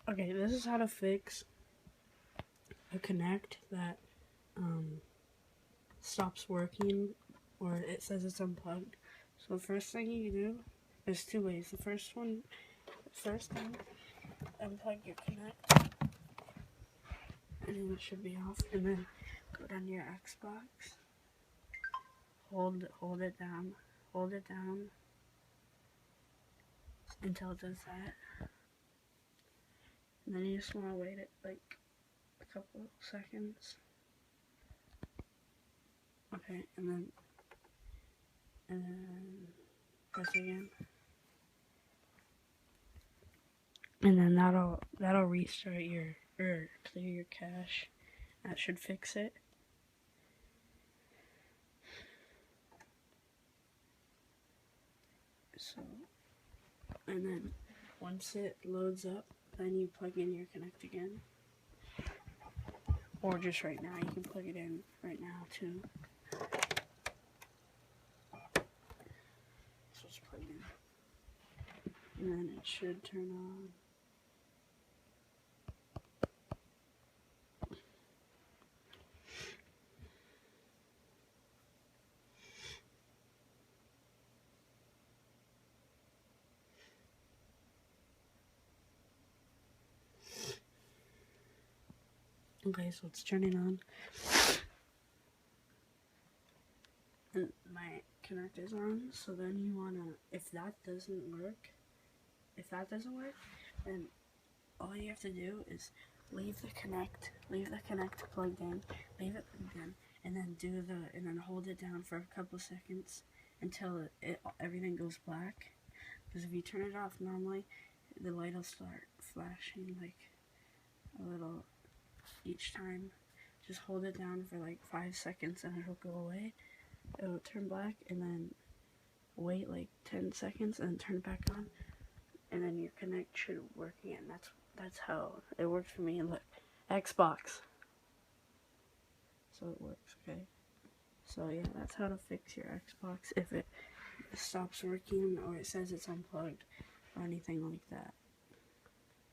Okay, this is how to fix a Kinect that stops working or it says it's unplugged. So the first thing you do, there's two ways. The first thing, unplug your Kinect, and then it should be off. And then go down to your Xbox, hold it down until it does that. And then you just want to wait it like a couple seconds. Okay, and then press again. And then that'll restart your or clear your cache. That should fix it. So, and then once it loads up, then you plug in your Kinect again. Or just right now, you can plug it in right now too. So it's plugged in. And then it should turn on. Okay, so it's turning on. And my Kinect is on, so then you wanna, if that doesn't work, then all you have to do is leave the Kinect plugged in, and then hold it down for a couple seconds until everything goes black. Because if you turn it off normally, the light will start flashing like a little each time. Just hold it down for like 5 seconds and it'll go away. It'll turn black, and then wait like 10 seconds and turn it back on, and then your Kinect should work again. That's how it works for me. And look, Xbox. So it works, okay? So yeah, that's how to fix your Xbox if it stops working or it says it's unplugged or anything like that.